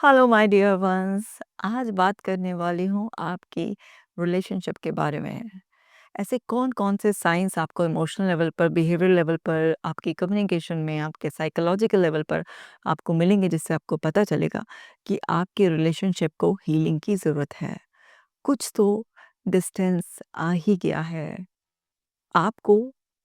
Hello my dear ones. आज बात करने वाली हूँ आपकी रिलेशनशिप के बारे में। ऐसे कौन-कौन से साइंस आपको इमोशनल लेवल पर, बिहेवियर लेवल पर, आपकी कम्युनिकेशन में, आपके साइकोलॉजिकल लेवल पर आपको मिलेंगे जिससे आपको पता चलेगा कि आपकी रिलेशनशिप को हीलिंग की ज़रूरत है। कुछ तो डिस्टेंस आ ही गया है। आपको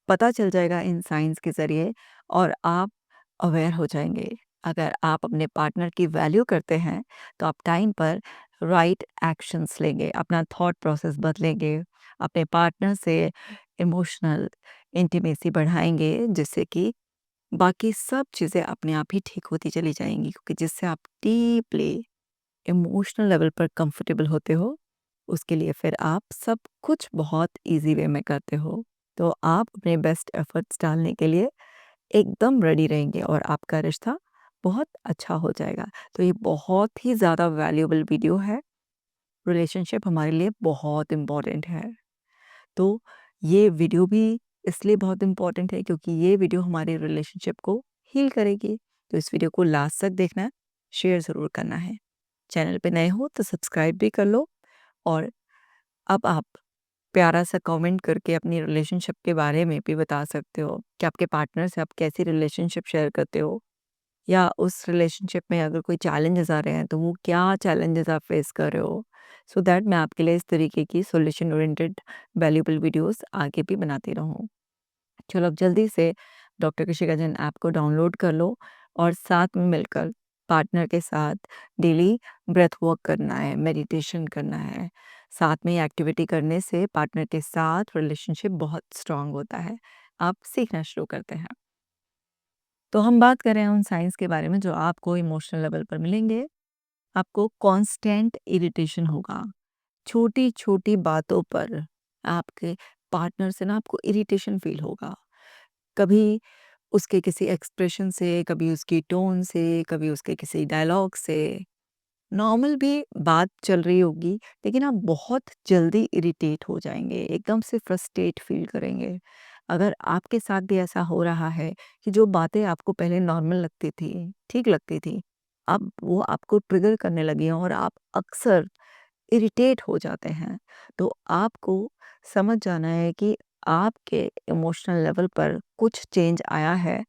पता चल जाएगा इन साइंस के ज़रिए और आप अवेयर हो जाएंगे। अगर आप अपने पार्टनर की वैल्यू करते हैं तो आप टाइम पर राइट एक्शंस लेंगे, अपना थॉट प्रोसेस बदलेंगे, अपने पार्टनर से इमोशनल इंटीमेसी बढ़ाएंगे, जिससे कि बाकी सब चीज़ें अपने आप ही ठीक होती चली जाएंगी, क्योंकि जिससे आप डीपली इमोशनल लेवल पर कंफर्टेबल होते हो, उसके लिए फिर आप सब कुछ बहुत इजी वे में करते हो। तो आप अपने बेस्ट एफर्ट्स डालने के लिए एकदम रेडी रहेंगे और आपका रिश्ता बहुत अच्छा हो जाएगा। तो ये बहुत ही ज़्यादा वैल्यूएबल वीडियो है। रिलेशनशिप हमारे लिए बहुत इम्पोर्टेंट है। तो ये वीडियो भी इसलिए बहुत इम्पोर्टेंट है क्योंकि ये वीडियो हमारे रिलेशनशिप को हील करेगी। तो इस वीडियो को लास्ट तक देखना है, शेयर ज़रूर करना है। चैनल पे नए हो तो सब्सक्राइब भी कर लो। और अब आप प्यारा सा कमेंट करके अपनी रिलेशनशिप के बारे में भी बता सकते हो कि आपके पार्टनर से आप कैसी रिलेशनशिप शेयर करते हो, या उस रिलेशनशिप में अगर कोई चैलेंजेस आ रहे हैं तो वो क्या चैलेंजेस आप फेस कर रहे हो, सो दैट मैं आपके लिए इस तरीके की सॉल्यूशन ओरिएंटेड वैल्यूएबल वीडियोस आगे भी बनाती रहूँ। चलो अब जल्दी से डॉक्टर कृषिकाजन ऐप को डाउनलोड कर लो और साथ में मिलकर पार्टनर के साथ डेली ब्रेथ वर्क करना है, मेडिटेशन करना है। साथ में ये एक्टिविटी करने से पार्टनर के साथ रिलेशनशिप बहुत स्ट्रांग होता है। आप सीखना शुरू करते हैं। तो हम बात कर रहे हैं उन साइंस के बारे में जो आपको इमोशनल लेवल पर मिलेंगे। आपको कांस्टेंट इरिटेशन होगा, छोटी-छोटी बातों पर आपके पार्टनर से ना आपको इरिटेशन फील होगा। कभी उसके किसी एक्सप्रेशन से, कभी उसकी टोन से, कभी उसके किसी डायलॉग से। नॉर्मल भी बात चल रही होगी, लेकिन आप बहुत जल्दी इरिटेट हो जाएँगे, एकदम से फ्रस्ट्रेट फ़ील करेंगे। अगर आपके साथ भी ऐसा हो रहा है कि जो बातें आपको पहले नॉर्मल लगती थी, ठीक लगती थी, अब वो आपको ट्रिगर करने लगी हैं और आप अक्सर इरिटेट हो जाते हैं, तो आपको समझ जाना है कि आपके इमोशनल लेवल पर कुछ चेंज आया है।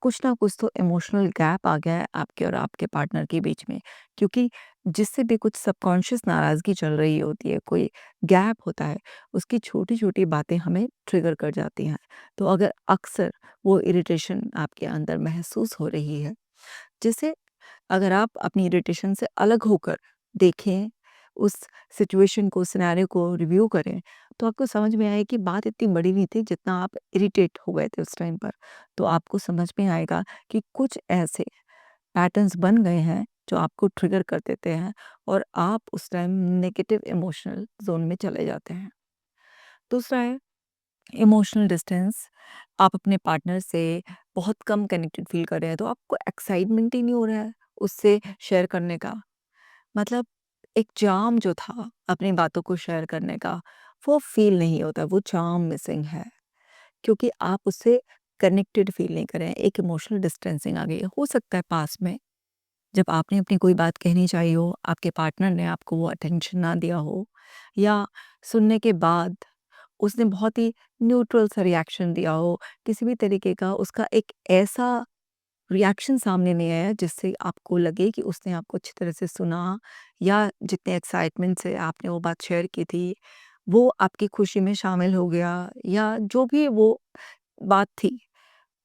कुछ ना कुछ तो इमोशनल गैप आ गया है आपके और आपके पार्टनर के बीच में, क्योंकि जिससे भी कुछ सबकॉन्शियस नाराज़गी चल रही होती है, कोई गैप होता है, उसकी छोटी-छोटी बातें हमें ट्रिगर कर जाती हैं। तो अगर अक्सर वो इरिटेशन आपके अंदर महसूस हो रही है, जैसे अगर आप अपनी इरिटेशन से अलग होकर देखें, उस सिचुएशन को, सिनेरियो को रिव्यू करें, तो आपको समझ में आए कि बात इतनी बड़ी नहीं थी जितना आप इरिटेट हो गए थे उस टाइम पर। तो आपको समझ में आएगा कि कुछ ऐसे पैटर्न्स बन गए हैं जो आपको ट्रिगर कर देते हैं और आप उस टाइम नेगेटिव इमोशनल ज़ोन में चले जाते हैं। दूसरा है इमोशनल डिस्टेंस। आप अपने पार्टनर से बहुत कम कनेक्टेड फ़ील कर रहे हैं, तो आपको एक्साइटमेंट ही नहीं हो रहा है उससे शेयर करने का। मतलब एक चार्म जो था अपनी बातों को शेयर करने का, वो फ़ील नहीं होता, वो चार्म मिसिंग है, क्योंकि आप उससे कनेक्टेड फ़ील नहीं कर रहे हैं, एक इमोशनल डिस्टेंसिंग आ गई है। हो सकता है पास्ट में जब आपने अपनी कोई बात कहनी चाहिए हो, आपके पार्टनर ने आपको वो अटेंशन ना दिया हो, या सुनने के बाद उसने बहुत ही न्यूट्रल सा रिएक्शन दिया हो, किसी भी तरीके का उसका एक ऐसा रिएक्शन सामने नहीं आया जिससे आपको लगे कि उसने आपको अच्छी तरह से सुना, या जितने एक्साइटमेंट से आपने वो बात शेयर की थी, वो आपकी खुशी में शामिल हो गया, या जो भी वो बात थी,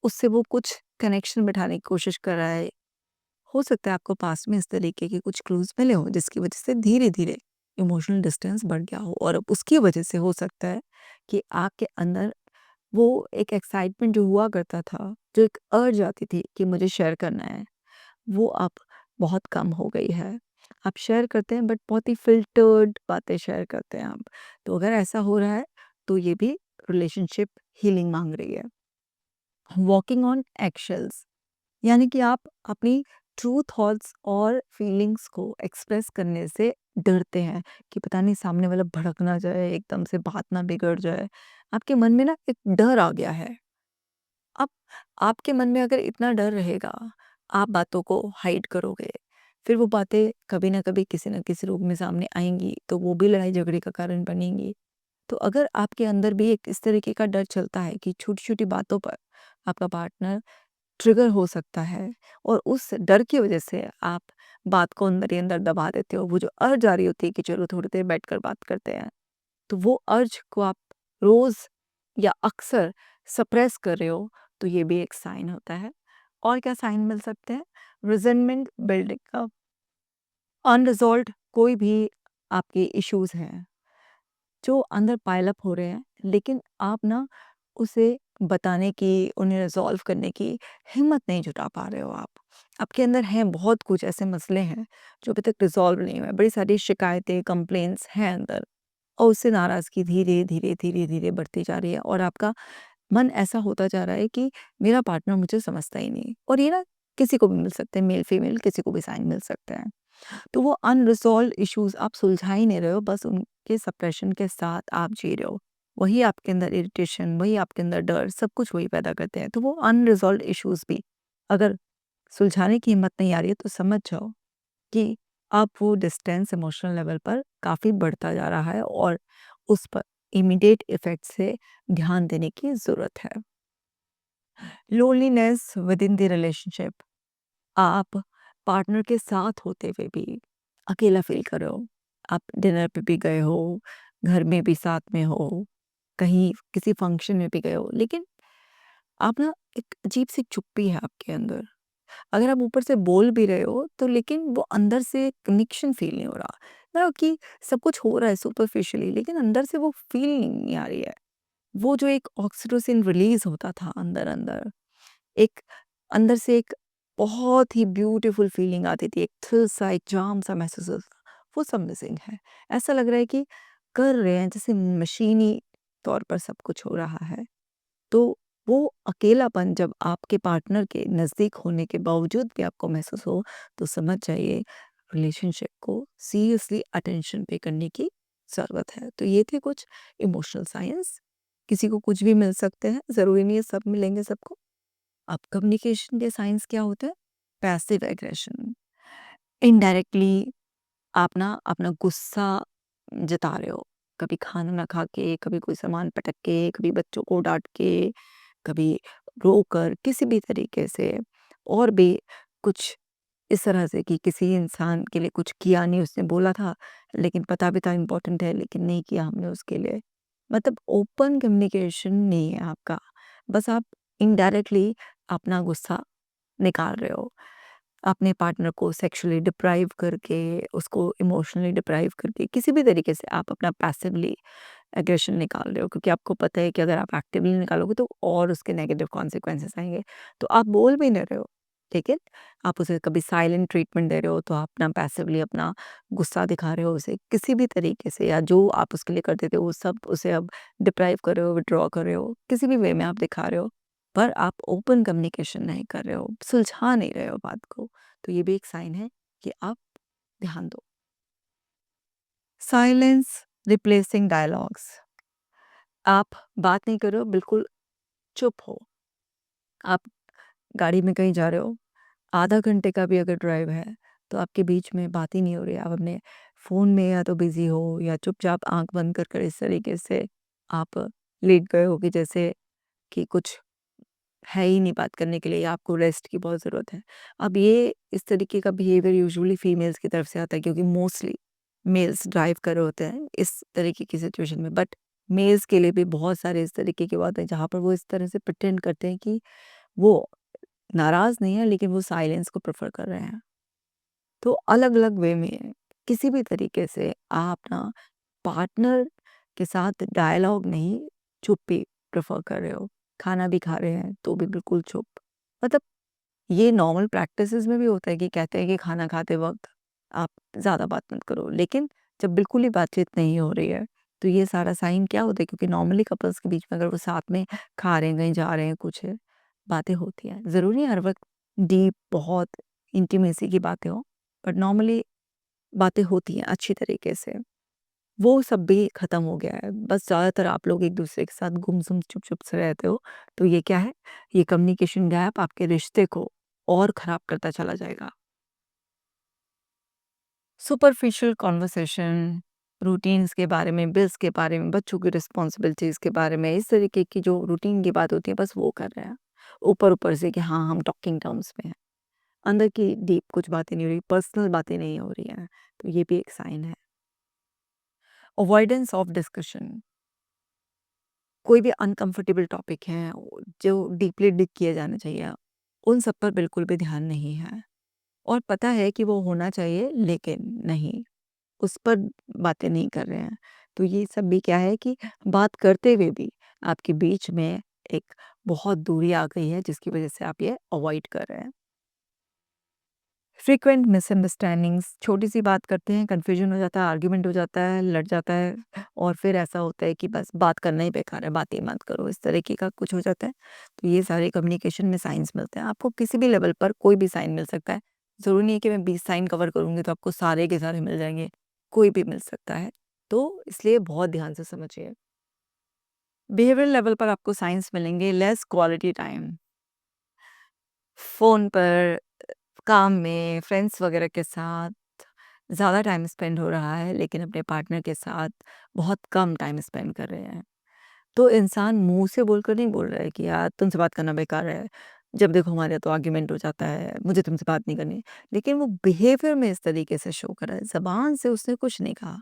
उससे वो कुछ कनेक्शन बिठाने की कोशिश कर रहा है। हो सकता है आपको पास्ट में इस तरीके के कुछ क्लूज़ मिले हों जिसकी वज़ह से धीरे-धीरे इमोशनल डिस्टेंस बढ़ गया हो, और अब उसकी वज़ह से हो सकता है कि आपके अंदर वो एक एक्साइटमेंट जो हुआ करता था, जो एक अर्ज आती थी कि मुझे शेयर करना है, वो अब बहुत कम हो गई है। आप शेयर करते हैं बट बहुत ही फ़िल्टर्ड बातें शेयर करते हैं आप। तो अगर ऐसा हो रहा है तो ये भी रिलेशनशिप हीलिंग माँग रही है। वॉकिंग ऑन एगशेल्स, यानी कि आप अपनी ट्रू थॉट्स और फीलिंग्स को एक्सप्रेस करने से डरते हैं कि पता नहीं सामने वाला भड़क ना जाए, एकदम से बात ना बिगड़ जाए। आपके मन में ना एक डर आ गया है। अब आपके मन में अगर इतना डर रहेगा, आप बातों को हाइड करोगे, फिर वो बातें कभी न कभी किसी न किसी रूप में सामने आएँगी, तो वो भी लड़ाई-झगड़े का कारण बनेंगी। तो अगर आपके अंदर भी एक इस तरीके का डर चलता है कि छोटी-छोटी बातों पर आपका पार्टनर ट्रिगर हो सकता है और उस डर की वजह से आप बात को अंदर ही अंदर दबा देते हो, वो जो अर्ज आ रही होती है कि चलो थोड़ी देर बैठकर बात करते हैं, तो वो अर्ज को आप रोज़ या अक्सर सप्रेस कर रहे हो, तो ये भी एक साइन होता है। और क्या साइन मिल सकते हैं? रिज़ेंटमेंट बिल्डिंग अप, अनरिज़ॉल्व्ड कोई भी आपके इश्यूज़ हैं, जो अंदर पाइल अप हो रहे हैं, लेकिन आप ना उसे बताने की, उन्हें रिज़ॉल्व करने की हिम्मत नहीं जुटा पा रहे हो आप। आपके अंदर हैं बहुत कुछ ऐसे मसले हैं, जो अभी तक रिज़ॉल्व नहीं हुए हैं, बड़ी सारी शिकायतें, कंप्लेंट्स हैं अंदर और उससे नाराज़गी धीरे, धीरे, धीरे, धीरे बढ़ती जा रही है और आपका मन ऐसा होता जा रहा है कि मेरा पार्टनर मुझे समझता ही नहीं और ये ना किसी को भी मिल सकते हैं, मेल फीमेल किसी को भी साइन मिल सकते हैं। तो वो अनरिज़ॉल्व्ड इश्यूज़ आप सुलझा ही नहीं रहे हो, बस उनके सप्रेशन के साथ आप जी रहे हो। वही आपके अंदर इरिटेशन, वही आपके अंदर डर, सब कुछ वही पैदा करते हैं। तो वो अनरिज़ॉल्व्ड इश्यूज़ भी अगर सुलझाने की हिम्मत नहीं आ रही है, तो समझ जाओ कि अब वो डिस्टेंस इमोशनल लेवल पर काफ़ी बढ़ता जा रहा है और उस पर इमीडिएट इफ़ेक्ट से ध्यान देने की ज़रूरत है। Loneliness with in the relationship, आप पार्टनर के साथ होते हुए भी अकेला फ़ील कर रहे हो। आप डिनर पे भी गए हो, घर में भी साथ में हो, कहीं किसी फंक्शन में भी गए हो, लेकिन आप ना एक अजीब-सी चुप्पी है आपके अंदर। अगर आप ऊपर से बोल भी रहे हो तो लेकिन वो अंदर से कनेक्शन फ़ील नहीं हो रहा। ना कि सब कुछ हो रहा है सुपरफिशियली लेकिन अंदर से वो फ़ीलिंग नहीं आ रही है। वो जो एक ऑक्सीटोसिन रिलीज़ होता था अंदर-अंदर, एक अंदर से एक बहुत ही ब्यूटीफुल फ़ीलिंग आती थी, एक थ्रिल सा, एक चार्म सा महसूस होता था, वो सब मिसिंग है। ऐसा लग रहा है कि कर रहे हैं जैसे मशीनी तौर पर सब कुछ हो रहा है। तो वो अकेलापन जब आपके पार्टनर के नज़दीक होने के बावजूद भी आपको महसूस हो, तो समझ जाइए रिलेशनशिप को सीरियसली अटेंशन पे करने की ज़रूरत है। तो ये थे कुछ इमोशनल साइंस, किसी को कुछ भी मिल सकते हैं, ज़रूरी नहीं है सब मिलेंगे सबको। अब कम्युनिकेशन के साइंस क्या होते हैं? पैसिव एग्रेशन, इनडायरेक्टली आप ना अपना गुस्सा जता रहे हो। कभी खाना ना खा के, कभी कोई सामान पटक के, कभी बच्चों को डाँट के, कभी रोकर, किसी भी तरीके से और भी कुछ इस तरह से कि किसी इंसान के लिए कुछ किया नहीं, उसने बोला था, लेकिन पता भी था इम्पोर्टेंट है, लेकिन नहीं किया हमने उसके लिए। मतलब ओपन कम्युनिकेशन नहीं है आपका। बस आप इनडायरेक्टली अपना गुस्सा निकाल रहे हो। अपने पार्टनर को सेक्सुअली डिप्राइव करके, उसको इमोशनली डिप्राइव करके, किसी भी तरीके से आप अपना पैसिवली एग्रेशन निकाल रहे हो क्योंकि आपको पता है कि अगर आप एक्टिवली निकालोगे तो और उसके नेगेटिव कॉन्सिक्वेंसेस आएँगे। तो आप बोल भी नहीं रहे हो, ठीक है? आप उसे कभी साइलेंट ट्रीटमेंट दे रहे हो तो आप अपना पैसिवली अपना गुस्सा दिखा रहे हो उसे किसी भी तरीके से या जो आप उसके लिए करते थे वो सब उसे अब डिप्राइव कर रहे हो, विथड्रॉ कर रहे हो, किसी भी वे में आप दिखा रहे हो। पर आप ओपन कम्युनिकेशन नहीं कर रहे हो, सुलझा नहीं रहे हो बात को। तो ये भी एक साइन है कि आप ध्यान दो। साइलेंस रिप्लेसिंग डायलॉग्स, आप बात नहीं कर रहे हो, बिल्कुल चुप हो। आप गाड़ी में कहीं जा रहे हो, आधा घंटे का भी अगर ड्राइव है, तो आपके बीच में बात ही नहीं हो रही है। आप अपने फ़ोन में या तो बिज़ी हो या चुपचाप आँख बंद कर कर इस तरीके से आप लेट गए हो कि जैसे कि कुछ है ही नहीं बात करने के लिए या आपको रेस्ट की बहुत ज़रूरत है। अब ये इस तरीके का बिहेवियर यूजुअली फीमेल्स की तरफ से आता है क्योंकि मोस्टली मेल्स ड्राइव कर रहे होते हैं इस तरीके की सिचुएशन में। बट मेल्स के लिए भी बहुत सारे इस तरीके की बात है जहाँ पर वो इस तरह से प्रिटेंड करते हैं कि वो नाराज़ नहीं है लेकिन वो साइलेंस को प्रेफ़र कर रहे हैं। तो अलग-अलग वे में किसी भी तरीके से आप ना पार्टनर के साथ डायलॉग नहीं, चुप्पी प्रेफ़र कर रहे हो। खाना भी खा रहे हैं तो भी बिल्कुल चुप। मतलब ये नॉर्मल प्रैक्टिसेज़ में भी होता है कि कहते हैं कि खाना खाते वक़्त आप ज़्यादा बात मत करो। लेकिन जब बिल्कुल ही बातचीत नहीं हो रही है, तो ये सारा साइन क्या होता है क्योंकि नॉर्मली कपल्स के बीच में अगर वो साथ में खा रहे हैं, कहीं जा रहे हैं, कुछ है, बातें होती हैं। ज़रूरी नहीं हर वक़्त डीप बहुत इंटीमेसी की बातें हों, बट नॉर्मली बातें होती हैं अच्छी तरीके से। वो सब भी ख़त्म हो गया है। बस ज़्यादातर आप लोग एक-दूसरे के साथ गुमसुम चुप-चुप से रहते हो। तो ये क्या है? ये कम्युनिकेशन गैप आपके रिश्ते को और ख़राब करता चला जाएगा। सुपरफिशियल कन्वर्सेशन, रूटीन्स के बारे में, बिल्स के बारे में, बच्चों की रिस्पॉन्सिबिलिटीज़ के बारे में, इस तरीके की जो रूटीन की बात होती है बस वो कर रहे हैं। ऊपर-ऊपर से कि हाँ, हम टॉकिंग टर्म्स में हैं। अंदर की डीप कुछ बातें नहीं हो रही, पर्सनल बातें नहीं हो रही हैं, तो ये भी एक साइन है। अवॉइडेंस ऑफ डिस्कशन, कोई भी अनकंफर्टेबल टॉपिक हैं जो डीपली डिग किए जाने चाहिए, उन सब पर बिल्कुल भी ध्यान नहीं है। और पता है कि वो होना चाहिए लेकिन नहीं, उस पर बातें नहीं कर रहे हैं। तो ये सब भी क्या है कि बात करते हुए भी आपके बीच में एक बहुत दूरी आ गई है जिसकी वज़ह से आप ये अवॉइड कर रहे हैं। फ्रीक्वेंट मिसअंडरस्टैंडिंग्स, छोटी-सी बात करते हैं, कन्फ्यूजन हो जाता है, आर्ग्यूमेंट हो जाता है, लड़ जाता है और फिर ऐसा होता है कि बस बात करना ही बेकार है, बात ही मत करो, इस तरीके का कुछ हो जाता है। तो ये सारे कम्युनिकेशन में साइंस मिलते हैं। आपको किसी भी लेवल पर कोई भी साइन मिल सकता है। ज़रूरी नहीं है कि मैं 20 साइन कवर करूँगी तो आपको सारे के सारे मिल जाएँगे, कोई भी मिल सकता है। तो इसलिए बहुत ध्यान से समझिए। बिहेवियरल लेवल पर आपको साइंस मिलेंगे, लेस क्वालिटी टाइम, फ़ोन पर, काम में, फ्रेंड्स वगैरह के साथ ज़्यादा टाइम स्पेंड हो रहा है, लेकिन अपने पार्टनर के साथ बहुत कम टाइम स्पेंड कर रहे हैं। तो इंसान मुँह से बोलकर नहीं बोल रहा है कि यार तुमसे बात करना बेकार है, जब देखो हमारे यहाँ तो आर्ग्यूमेंट हो जाता है, मुझे तुमसे बात नहीं करनी। लेकिन वो बिहेवियर में इस तरीके से शो कर रहा है, ज़बान से उसने कुछ नहीं कहा।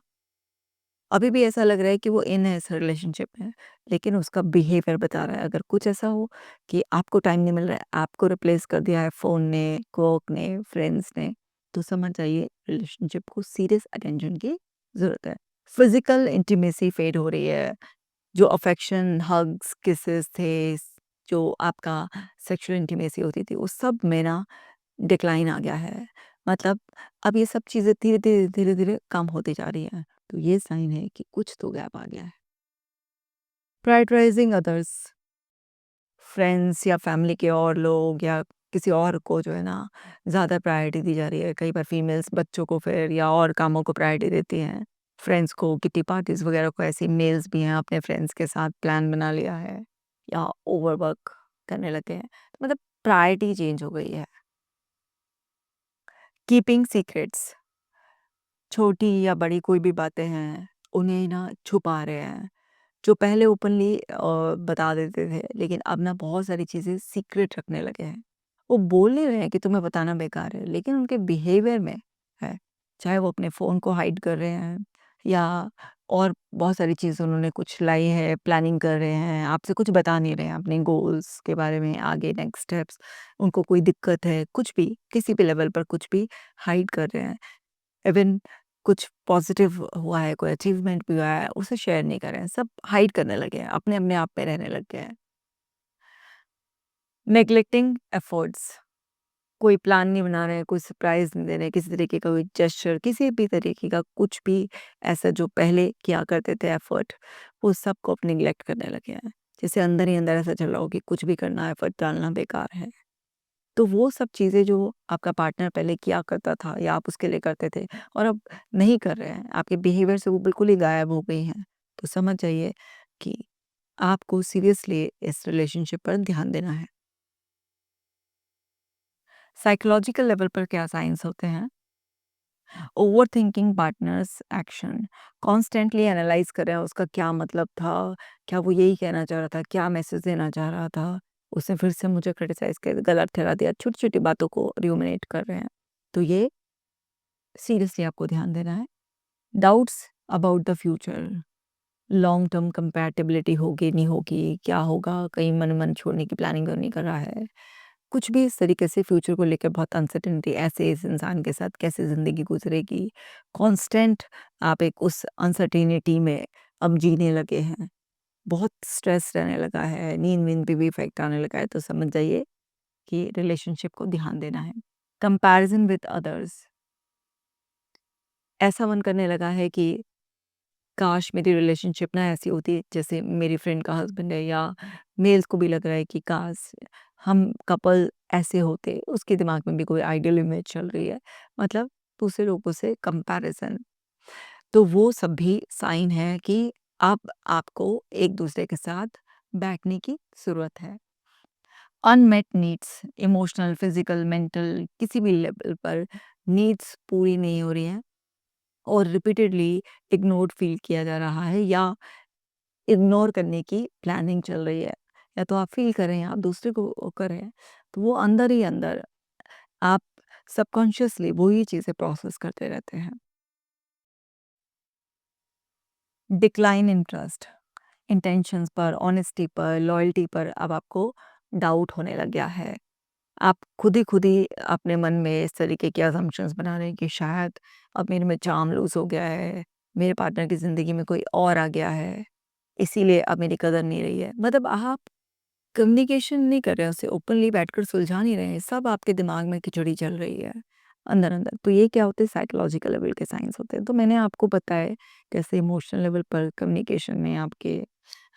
अभी भी ऐसा लग रहा है कि वो इन है इस रिलेशनशिप में, लेकिन उसका बिहेवियर बता रहा है। अगर कुछ ऐसा हो कि आपको टाइम नहीं मिल रहा है, आपको रिप्लेस कर दिया है फ़ोन ने, वर्क ने, फ्रेंड्स ने, तो समझ जाइए रिलेशनशिप को सीरियस अटेंशन की ज़रूरत है। फिज़िकल इंटीमेसी फेड हो रही है, जो अफेक्शन, हग्स, किसेस थे, जो आपका सेक्सुअल इंटीमेसी होती थी, उस सब में ना डिक्लाइन आ गया है। मतलब अब ये सब चीज़ें धीरे-धीरे, धीरे-धीरे कम होती जा रही हैं। तो ये साइन है कि कुछ तो गैप आ गया है। प्रायोरिटाइज़िंग अदर्स, फ्रेंड्स या फैमिली के और लोग या किसी और को जो है ना ज़्यादा प्रायोरिटी दी जा रही है। कई बार फीमेल्स बच्चों को फिर या और कामों को प्रायोरिटी देती हैं। फ्रेंड्स को, किटी पार्टीज़ वगैरह को, ऐसी मेल्स भी हैं अपने फ्रेंड्स के साथ प्लान बना लिया है या ओवरवर्क करने लगे हैं। मतलब प्रायोरिटी चेंज हो गई है। कीपिंग सीक्रेट्स, छोटी या बड़ी कोई भी बातें हैं, उन्हें ना छुपा रहे हैं। जो पहले ओपनली बता देते थे, लेकिन अब ना बहुत सारी चीज़ें सीक्रेट रखने लगे हैं। वो बोल नहीं रहे हैं कि तुम्हें बताना बेकार है, लेकिन उनके बिहेवियर में है। चाहे वो अपने फ़ोन को हाइड कर रहे हैं या और बहुत सारी चीज़ें उन्होंने कुछ लाई है, प्लानिंग कर रहे हैं, आपसे कुछ बता नहीं रहे हैं अपने गोल्स के बारे में, आगे नेक्स्ट स्टेप्स, उनको कोई दिक्कत है, कुछ भी, किसी भी लेवल पर कुछ भी हाइड कर रहे हैं। इवन कुछ पॉजिटिव हुआ है, कोई अचीवमेंट भी हुआ है, उसे शेयर नहीं कर रहे हैं, सब हाइड करने लगे हैं, अपने-अपने आप में रहने लग गए हैं। नेग्लेक्टिंग एफर्ट्स, कोई प्लान नहीं बना रहे हैं, कोई सरप्राइज़ नहीं दे रहे हैं, किसी तरीके का कोई जेस्चर, किसी भी तरीके का कुछ भी ऐसा जो पहले किया करते थे एफर्ट, वो सबको अब नेग्लेक्ट करने लगे हैं। जैसे अंदर ही अंदर ऐसा चल रहा हो कि कुछ भी करना, एफर्ट डालना बेकार है। तो वो सब चीज़ें जो आपका पार्टनर पहले किया करता था या आप उसके लिए करते थे और अब नहीं कर रहे हैं, आपके बिहेवियर से वो बिल्कुल ही गायब हो गई हैं, तो समझ जाइए कि आपको सीरियसली इस रिलेशनशिप पर ध्यान देना है। साइकोलॉजिकल लेवल पर क्या साइंस होते हैं? Overthinking partners action, constantly analyse कर रहे हैं उसका क्या मतलब था, क्या वो यही कहना चाह रहा था, क्या मैसेज देना चाह रहा था, उसने फिर से मुझे क्रिटिसाइज कर गलत ठहरा दिया, छोटी छोटी बातों को रियूमिनेट कर रहे हैं। तो ये सीरियसली आपको ध्यान देना है। Doubts about the future, long term compatibility होगी नहीं होगी, क्या होगा, कहीं मन मन छोड़ने की प्लानिंग तो नहीं कर रहा है, कुछ भी इस तरीके से फ्यूचर को लेकर बहुत अनसर्टेनिटी, ऐसे इस इंसान के साथ कैसे ज़िंदगी गुजरेगी, कांस्टेंट आप एक उस अनसर्टेनिटी में अब जीने लगे हैं, बहुत स्ट्रेस रहने लगा है, नींद वींद पे भी इफेक्ट आने लगा है, तो समझ जाइए कि रिलेशनशिप को ध्यान देना है। कंपैरिजन विद अदर्स, ऐसा मन करने लगा है कि काश मेरी रिलेशनशिप ना ऐसी होती जैसे मेरी फ्रेंड का हस्बैंड है, या मेल्स को भी लग रहा है कि काश हम कपल ऐसे होते, उसके दिमाग में भी कोई आइडियल इमेज चल रही है, मतलब दूसरे लोगों से कंपैरिजन। तो वो सब भी साइन है कि अब आपको एक दूसरे के साथ बैठने की ज़रूरत है। Unmet needs, emotional, physical, mental, किसी भी लेवल पर नीड्स पूरी नहीं हो रही हैं, और रिपीटेडली इग्नोर्ड फ़ील किया जा रहा है या इग्नोर करने की प्लानिंग चल रही है। या तो आप फ़ील कर रहे हैं, आप दूसरे को कर रहे हैं, तो वो अंदर ही अंदर आप सबकॉन्शियसली वही चीज़ें प्रोसेस करते रहते हैं। डिक्लाइन इन ट्रस्ट, इंटेंशंस पर, ऑनेस्टी पर, लॉयल्टी पर अब आपको डाउट होने लग गया है। आप खुद ही अपने मन में इस तरीके के असम्पशन्स बना रहे हैं कि शायद अब मेरे में चार्म लूज़ हो गया है, मेरे पार्टनर की ज़िंदगी में कोई और आ गया है, इसीलिए अब मेरी कदर नहीं रही है। मतलब आप कम्युनिकेशन नहीं कर रहे हैं, उसे ओपनली बैठकर सुलझा नहीं रहे हैं, सब आपके दिमाग में खिचड़ी चल रही है, अंदर-अंदर। तो ये क्या होते हैं, साइकोलॉजिकल लेवल के साइंस होते हैं। तो मैंने आपको बताया कैसे इमोशनल लेवल पर कम्युनिकेशन में आपके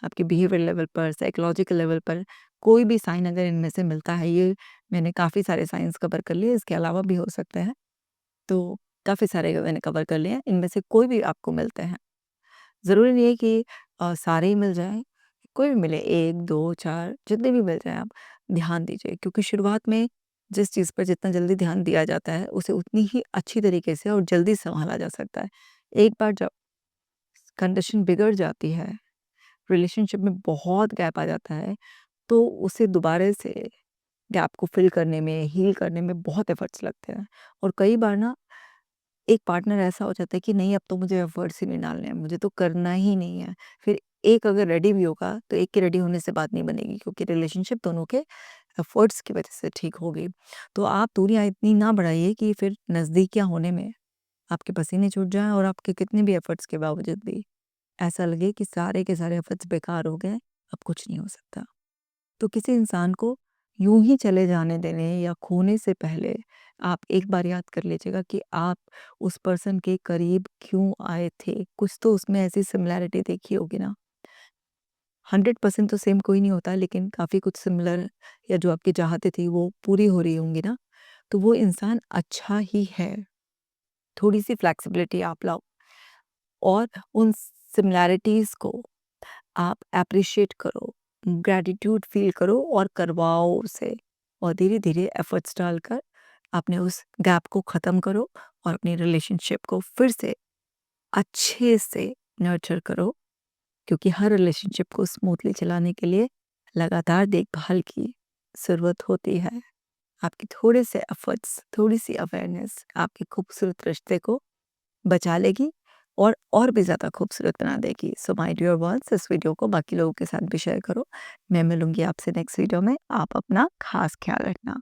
आपके बिहेवियर लेवल पर, साइकोलॉजिकल लेवल पर कोई भी साइन अगर इनमें से मिलता है, ये मैंने काफ़ी सारे साइंस कवर कर लिए, इसके अलावा भी हो सकते हैं। तो काफ़ी सारे मैंने कवर कर लिए हैं, इनमें से कोई भी आपको मिलते हैं। ज़रूरी नहीं है कि सारे ही मिल जाएँ, कोई भी मिले 1, 2, 4 जितने भी मिल जाएँ आप ध्यान दीजिए क्योंकि शुरुआत में जिस चीज़ पर जितना जल्दी ध्यान दिया जाता है, उसे उतनी ही अच्छी तरीके से और जल्दी सँभाला जा सकता है। एक बार जब कंडीशन बिगड़ जाती है, रिलेशनशिप में बहुत गैप आ जाता है, तो उसे दोबारा से गैप को फ़िल करने में, हील करने में बहुत एफ़र्ट्स लगते हैं और कई बार ना एक पार्टनर ऐसा हो जाता है कि नहीं अब तो मुझे एफर्ट्स ही नहीं डालने हैं, मुझे तो करना ही नहीं है। फिर एक अगर रेडी भी होगा तो एक के रेडी होने से बात नहीं बनेगी क्योंकि रिलेशनशिप दोनों के एफर्ट्स की वजह से ठीक होगी। तो आप दूरियाँ इतनी ना बढ़ाइए कि फिर नज़दीकियाँ होने में आपके पसीने छूट जाएँ और आपके कितने भी एफर्ट्स के बावजूद भी ऐसा लगे कि सारे के सारे एफर्ट्स बेकार हो गए, अब कुछ नहीं हो सकता। तो किसी इंसान को यूं ही चले जाने देने या खोने से पहले आप एक बार याद कर लीजिएगा कि आप उस पर्सन के करीब क्यों आए थे, कुछ तो उसमें ऐसी सिमिलैरिटी देखी होगी ना। 100% तो सेम कोई नहीं होता लेकिन काफ़ी कुछ सिमिलर या जो आपकी चाहते थी वो पूरी हो रही होंगी ना, तो वो इंसान अच्छा ही है। थोड़ी सी फ्लेक्सिबिलिटी आप लाओ और उन सिमिलैरिटीज़ को आप एप्रिशिएट करो, ग्रैटिट्यूड फ़ील करो और करवाओ उसे और धीरे-धीरे एफ़र्ट्स डालकर अपने उस गैप को ख़त्म करो और अपनी रिलेशनशिप को फिर से अच्छे से नर्चर करो क्योंकि हर रिलेशनशिप को स्मूथली चलाने के लिए लगातार देखभाल की ज़रूरत होती है। आपके थोड़े से एफ़र्ट्स, थोड़ी-सी अवेयरनेस आपके खूबसूरत रिश्ते को बचा लेगी और भी ज़्यादा खूबसूरत बना देगी। सो माय डियर वन्स इस वीडियो को बाकी लोगों के साथ भी शेयर करो। मैं मिलूँगी आपसे नेक्स्ट वीडियो में। आप अपना ख़ास ख़्याल रखना।